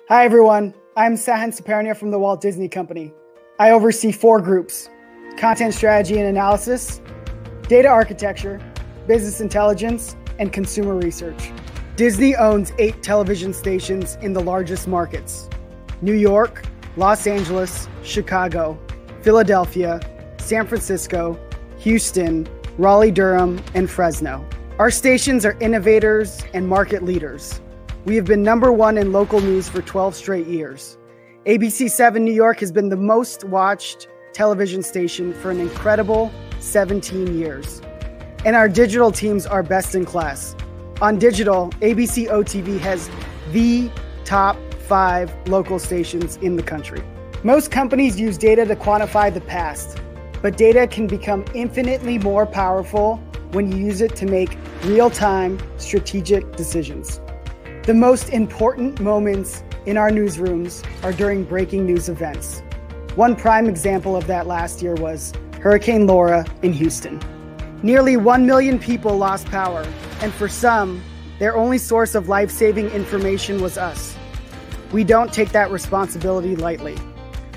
Hi everyone, I'm Sahan Sapernia from the Walt Disney Company. I oversee 4 groups: content strategy and analysis, data architecture, business intelligence, and consumer research. Disney owns 8 television stations in the largest markets: New York, Los Angeles, Chicago, Philadelphia, San Francisco, Houston, Raleigh-Durham, and Fresno. Our stations are innovators and market leaders. We have been #1 in local news for 12 straight years. ABC 7 New York has been the most watched television station for an incredible 17 years. And our digital teams are best in class. On digital, ABC OTV has the top 5 local stations in the country. Most companies use data to quantify the past, but data can become infinitely more powerful when you use it to make real-time strategic decisions. The most important moments in our newsrooms are during breaking news events. One prime example of that last year was Hurricane Laura in Houston. Nearly 1 million people lost power, and for some, their only source of life-saving information was us. We don't take that responsibility lightly.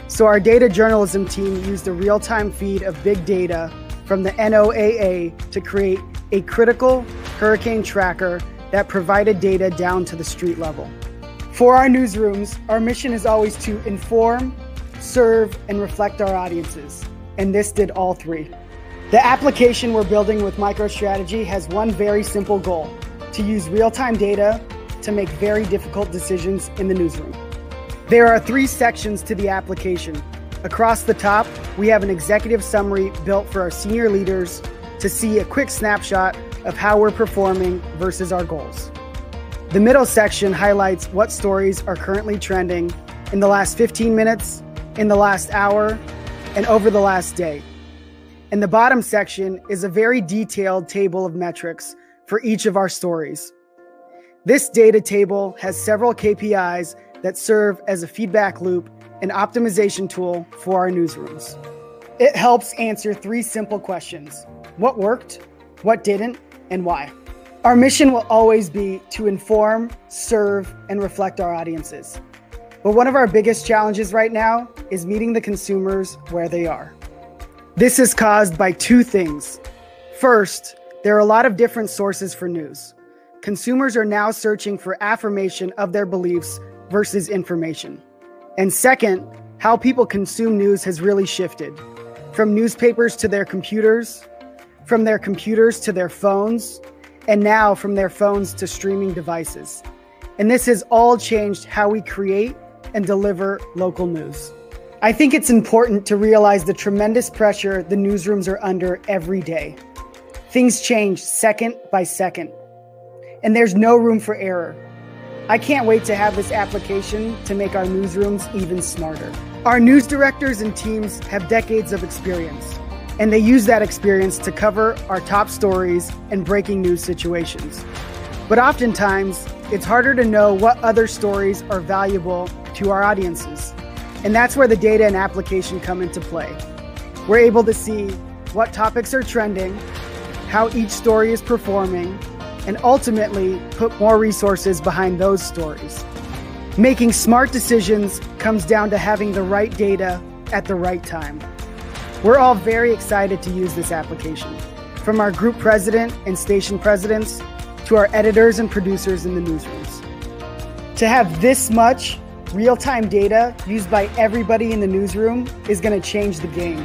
So our data journalism team used a real-time feed of big data from the NOAA to create a critical hurricane tracker that provided data down to the street level. For our newsrooms, our mission is always to inform, serve, and reflect our audiences, and this did all 3. The application we're building with MicroStrategy has one very simple goal: to use real-time data to make very difficult decisions in the newsroom. There are 3 sections to the application. Across the top, we have an executive summary built for our senior leaders to see a quick snapshot of how we're performing versus our goals. The middle section highlights what stories are currently trending in the last 15 minutes, in the last hour, and over the last day. And the bottom section is a very detailed table of metrics for each of our stories. This data table has several KPIs that serve as a feedback loop and optimization tool for our newsrooms. It helps answer 3 simple questions: what worked, what didn't, and why. Our mission will always be to inform, serve, and reflect our audiences. But one of our biggest challenges right now is meeting the consumers where they are. This is caused by 2 things. First, there are a lot of different sources for news. Consumers are now searching for affirmation of their beliefs versus information. And second, how people consume news has really shifted. From newspapers to their computers, from their computers to their phones, and now from their phones to streaming devices. And this has all changed how we create and deliver local news. I think it's important to realize the tremendous pressure the newsrooms are under every day. Things change second by second, and there's no room for error. I can't wait to have this application to make our newsrooms even smarter. Our news directors and teams have decades of experience, and they use that experience to cover our top stories and breaking news situations. But oftentimes, it's harder to know what other stories are valuable to our audiences. And that's where the data and application come into play. We're able to see what topics are trending, how each story is performing, and ultimately put more resources behind those stories. Making smart decisions comes down to having the right data at the right time. We're all very excited to use this application, from our group president and station presidents to our editors and producers in the newsrooms. To have this much real-time data used by everybody in the newsroom is going to change the game.